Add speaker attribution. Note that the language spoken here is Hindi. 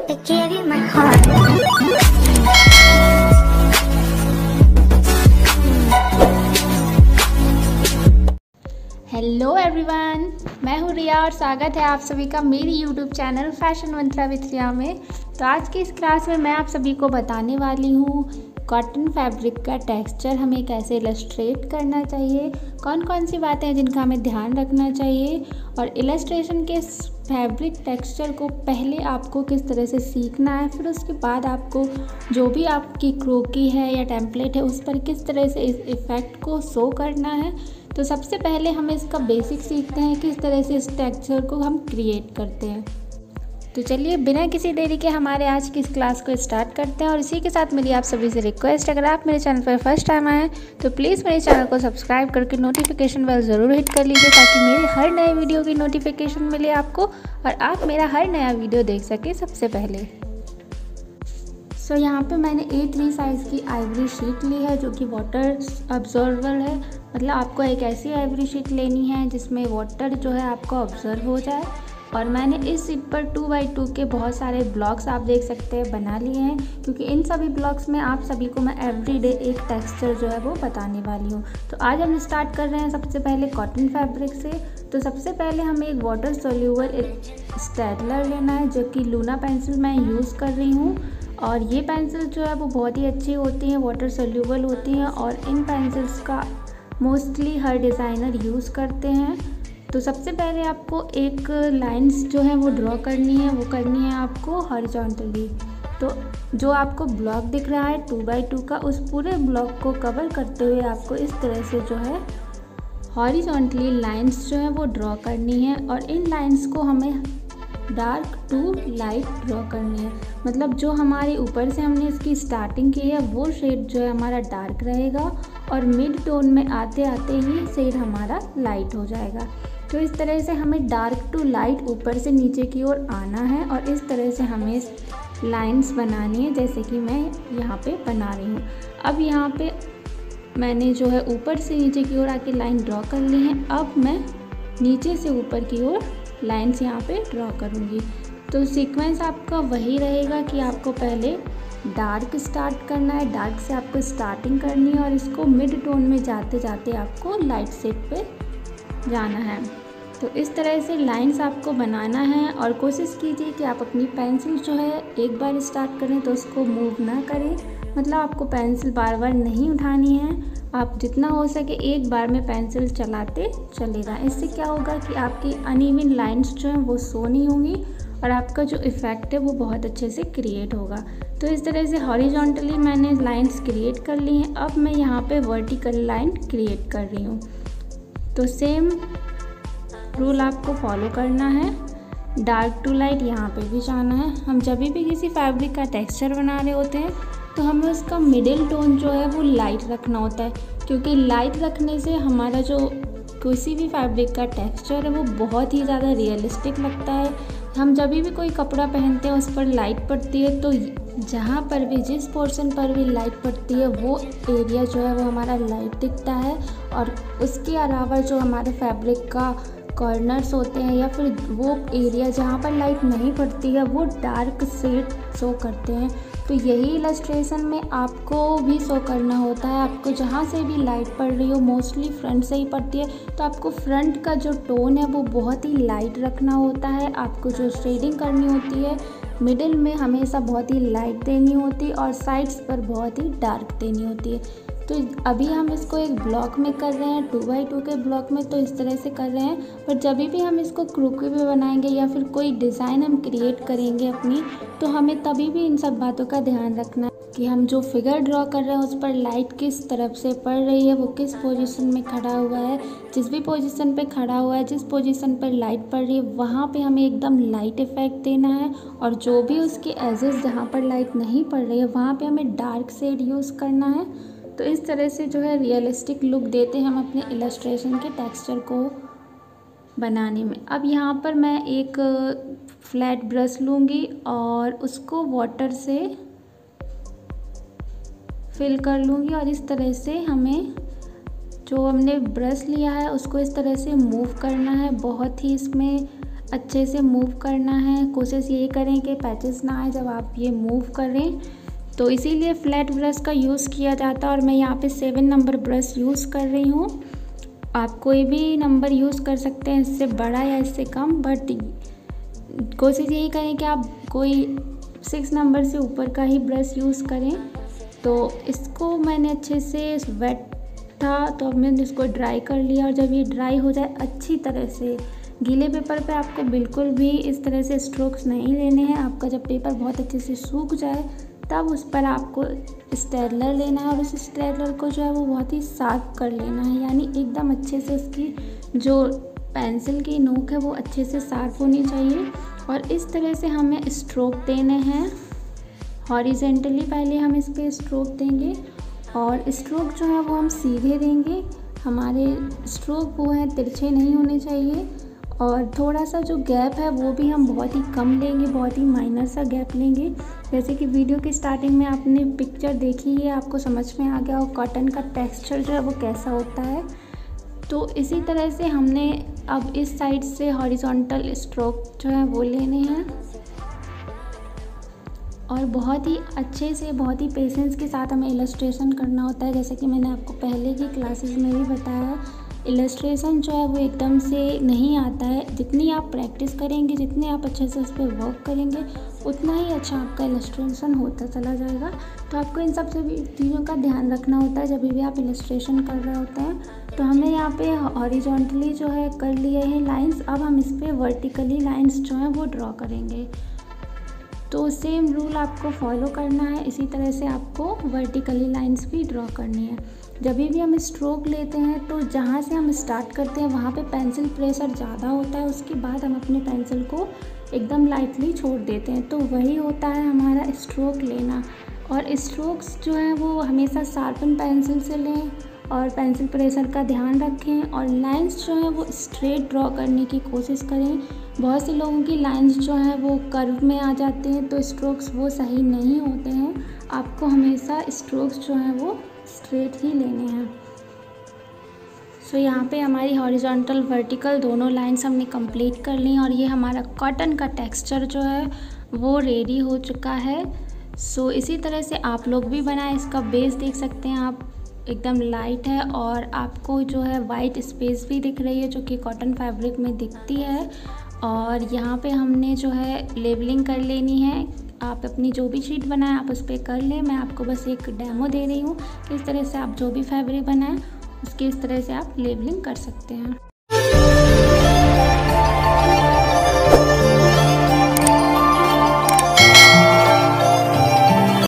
Speaker 1: I gave you my heart.
Speaker 2: Hello everyone, मैं हूँ रिया और स्वागत है आप सभी का मेरी YouTube channel Fashion Mantra with Riya में। तो आज की इस क्लास में मैं आप सभी को बताने वाली हूँ कॉटन फैब्रिक का टेक्सचर हमें कैसे इलस्ट्रेट करना चाहिए, कौन कौन सी बातें हैं जिनका हमें ध्यान रखना चाहिए, और इलस्ट्रेशन के फैब्रिक टेक्सचर को पहले आपको किस तरह से सीखना है, फिर उसके बाद आपको जो भी आपकी क्रोकी है या टेम्पलेट है उस पर किस तरह से इस इफ़ेक्ट को शो करना है। तो सबसे पहले हम इसका बेसिक सीखते हैं, किस तरह से इस टेक्सचर को हम क्रिएट करते हैं। तो चलिए बिना किसी देरी के हमारे आज की इस क्लास को स्टार्ट करते हैं। और इसी के साथ मेरी आप सभी से रिक्वेस्ट, अगर आप मेरे चैनल पर फर्स्ट टाइम आए तो प्लीज़ मेरे चैनल को सब्सक्राइब करके नोटिफिकेशन बेल ज़रूर हिट कर लीजिए, ताकि मेरे हर नए वीडियो की नोटिफिकेशन मिले आपको और आप मेरा हर नया वीडियो देख सकें सबसे पहले। सो यहाँ पे मैंने A3 साइज़ की आइवरी शीट ली है जो कि वाटर अब्जॉर्बर है। मतलब आपको एक ऐसी आइवरी शीट लेनी है जिसमें वाटर जो है आपको ऑब्जर्व हो जाए। और मैंने इस शीट पर 2x2 के बहुत सारे ब्लॉक्स आप देख सकते हैं बना लिए हैं, क्योंकि इन सभी ब्लॉक्स में आप सभी को मैं एवरीडे एक टेक्सचर जो है वो बताने वाली हूँ। तो आज हम स्टार्ट कर रहे हैं सबसे पहले कॉटन फैब्रिक से। तो सबसे पहले हमें एक वाटर सोल्यूबल स्टेडलर लेना है जो कि लूना पेंसिल मैं यूज़ कर रही हूँ। और ये पेंसिल जो है वो बहुत ही अच्छी होती हैं, वाटर सोल्यूबल होती हैं, और इन पेंसिल्स का मोस्टली हर डिज़ाइनर यूज़ करते हैं। तो सबसे पहले आपको एक लाइंस जो है वो ड्रॉ करनी है, वो करनी है आपको हॉरिजॉन्टली। तो जो आपको ब्लॉक दिख रहा है 2x2 का, उस पूरे ब्लॉक को कवर करते हुए आपको इस तरह से जो है हॉरिजॉन्टली लाइंस जो है वो ड्रॉ करनी है। और इन लाइंस को हमें डार्क टू लाइट ड्रॉ करनी है। मतलब जो हमारे ऊपर से हमने इसकी स्टार्टिंग की है वो शेड जो है हमारा डार्क रहेगा और मिड टोन में आते आते ही शेड हमारा लाइट हो जाएगा। तो इस तरह से हमें डार्क टू लाइट ऊपर से नीचे की ओर आना है और इस तरह से हमें लाइंस बनानी है, जैसे कि मैं यहाँ पे बना रही हूँ। अब यहाँ पे मैंने जो है ऊपर से नीचे की ओर आके लाइन ड्रॉ कर ली है। अब मैं नीचे से ऊपर की ओर लाइंस यहाँ पे ड्रॉ करूँगी। तो सीक्वेंस आपका वही रहेगा कि आपको पहले डार्क स्टार्ट करना है, डार्क से आपको स्टार्टिंग करनी है और इसको मिड टोन में जाते जाते आपको लाइट शेड पे जाना है। तो इस तरह से लाइंस आपको बनाना है और कोशिश कीजिए कि आप अपनी पेंसिल जो है एक बार स्टार्ट करें तो उसको मूव ना करें। मतलब आपको पेंसिल बार बार नहीं उठानी है, आप जितना हो सके एक बार में पेंसिल चलाते चले जाएं। इससे क्या होगा कि आपकी अनइवन लाइंस जो हैं वो शो नहीं होंगी और आपका जो इफ़ेक्ट है वो बहुत अच्छे से क्रिएट होगा। तो इस तरह से हॉरिजॉन्टली मैंने लाइंस क्रिएट कर ली हैं। अब मैं यहाँ पे वर्टिकल लाइन क्रिएट कर रही हूँ। तो सेम रूल आपको फॉलो करना है, डार्क टू लाइट यहाँ पे भी जाना है। हम जब भी किसी फैब्रिक का टेक्सचर बना रहे होते हैं तो हमें उसका मिडिल टोन जो है वो लाइट रखना होता है, क्योंकि लाइट रखने से हमारा जो किसी भी फैब्रिक का टेक्सचर है वो बहुत ही ज़्यादा रियलिस्टिक लगता है। हम जब भी कोई कपड़ा पहनते हैं उस पर लाइट पड़ती है, तो जहाँ पर भी जिस पोर्शन पर भी लाइट पड़ती है वो एरिया जो है वो हमारा लाइट दिखता है। और उसके अलावा जो हमारे फैब्रिक का कॉर्नर्स होते हैं या फिर वो एरिया जहाँ पर लाइट नहीं पड़ती है वो डार्क शेड शो करते हैं। तो यही इलस्ट्रेशन में आपको भी शो करना होता है। आपको जहाँ से भी लाइट पड़ रही हो, मोस्टली फ्रंट से ही पड़ती है, तो आपको फ्रंट का जो टोन है वो बहुत ही लाइट रखना होता है। आपको जो शेडिंग करनी होती है मिडिल में हमेशा बहुत ही लाइट देनी होती है और साइड्स पर बहुत ही डार्क देनी होती है। तो अभी हम इसको एक ब्लॉक में कर रहे हैं, 2x2 के ब्लॉक में, तो इस तरह से कर रहे हैं। पर जब भी हम इसको क्रोकी पे बनाएंगे या फिर कोई डिज़ाइन हम क्रिएट करेंगे अपनी, तो हमें तभी भी इन सब बातों का ध्यान रखना है कि हम जो फिगर ड्रॉ कर रहे हैं उस पर लाइट किस तरफ से पड़ रही है, वो किस पोजीशन में खड़ा हुआ है। जिस भी पोजीशन पे खड़ा हुआ है, जिस पोजीशन पर लाइट पड़ रही है वहाँ पे हमें एकदम लाइट इफेक्ट देना है। और जो भी उसके एजेस जहाँ पर लाइट नहीं पड़ रही है वहाँ पे हमें डार्क शेड यूज़ करना है। तो इस तरह से जो है रियलिस्टिक लुक देते हैं हम अपने इलस्ट्रेशन के टेक्सचर को बनाने में। अब यहाँ पर मैं एक फ्लैट ब्रश लूँगी और उसको वाटर से फिल कर लूँगी और इस तरह से हमें जो हमने ब्रश लिया है उसको इस तरह से मूव करना है। बहुत ही इसमें अच्छे से मूव करना है। कोशिश यही करें कि पैचेस ना आए जब आप ये मूव करें, तो इसीलिए फ्लैट ब्रश का यूज़ किया जाता है। और मैं यहाँ पे 7 नंबर ब्रश यूज़ कर रही हूँ। आप कोई भी नंबर यूज़ कर सकते हैं, इससे बड़ा या इससे कम, बट कोशिश यही करें कि आप कोई 6 नंबर से ऊपर का ही ब्रश यूज़ करें। तो इसको मैंने अच्छे से वेट था तो अब मैंने इसको ड्राई कर लिया। और जब ये ड्राई हो जाए अच्छी तरह से, गीले पेपर पे आपको बिल्कुल भी इस तरह से स्ट्रोक्स नहीं लेने हैं। आपका जब पेपर बहुत अच्छे से सूख जाए तब उस पर आपको स्टेडलर लेना है और उस स्टेडलर को जो है वो बहुत ही शार्प कर लेना है, यानी एकदम अच्छे से उसकी जो पेंसिल की नोक है वो अच्छे से शार्प होनी चाहिए। और इस तरह से हमें स्ट्रोक देने हैं। हॉरिजेंटली पहले हम इस पर स्ट्रोक देंगे और स्ट्रोक जो है वो हम सीधे देंगे। हमारे स्ट्रोक वो है तिरछे नहीं होने चाहिए। और थोड़ा सा जो गैप है वो भी हम बहुत ही कम लेंगे, बहुत ही माइनर सा गैप लेंगे। जैसे कि वीडियो की स्टार्टिंग में आपने पिक्चर देखी है, आपको समझ में आ गया और कॉटन का टेक्सचर जो है वो कैसा होता है। तो इसी तरह से हमने अब इस साइड से हॉरिजॉन्टल स्ट्रोक जो है वो लेने हैं और बहुत ही अच्छे से, बहुत ही पेशेंस के साथ हमें इलस्ट्रेशन करना होता है। जैसे कि मैंने आपको पहले की क्लासेस में भी बताया, इलस्ट्रेशन जो है वो एकदम से नहीं आता है। जितनी आप प्रैक्टिस करेंगे, जितने आप अच्छे से उस पर वर्क करेंगे, उतना ही अच्छा आपका इलस्ट्रेशन होता चला जाएगा। तो आपको इन सब सभी चीज़ों का ध्यान रखना होता है जब भी आप इलस्ट्रेशन कर रहे होते हैं। तो हमने यहाँ पे हॉरिजॉन्टली जो है कर लिए हैं लाइंस। अब हम इस पर वर्टिकली लाइंस जो हैं वो ड्रॉ करेंगे। तो सेम रूल आपको फॉलो करना है, इसी तरह से आपको वर्टिकली लाइंस भी ड्रॉ करनी है। जब भी हम स्ट्रोक लेते हैं तो जहाँ से हम स्टार्ट करते हैं वहाँ पे पेंसिल प्रेशर ज़्यादा होता है, उसके बाद हम अपने पेंसिल को एकदम लाइटली छोड़ देते हैं। तो वही होता है हमारा स्ट्रोक लेना। और स्ट्रोक्स जो हैं वो हमेशा शार्पन पेंसिल से लें और पेंसिल प्रेशर का ध्यान रखें। और लाइंस जो हैं वो स्ट्रेट ड्रॉ करने की कोशिश करें। बहुत से लोगों की लाइंस जो हैं वो कर्व में आ जाते हैं, तो स्ट्रोक्स वो सही नहीं होते हैं। आपको हमेशा स्ट्रोक्स जो हैं वो स्ट्रेट ही लेने हैं। सो यहाँ पे हमारी हॉरिजॉन्टल वर्टिकल दोनों लाइंस हमने कंप्लीट कर ली और ये हमारा कॉटन का टेक्सचर जो है वो रेडी हो चुका है। सो इसी तरह से आप लोग भी बनाएं। इसका बेस देख सकते हैं आप, एकदम लाइट है और आपको जो है वाइट स्पेस भी दिख रही है जो कि कॉटन फैब्रिक में दिखती है। और यहाँ पे हमने जो है लेबलिंग कर लेनी है। आप अपनी जो भी शीट बनाएं आप उस पर कर लें। मैं आपको बस एक डेमो दे रही हूँ कि इस तरह से आप जो भी फैब्रिक बनाएं उसकी इस तरह से आप लेबलिंग कर सकते हैं।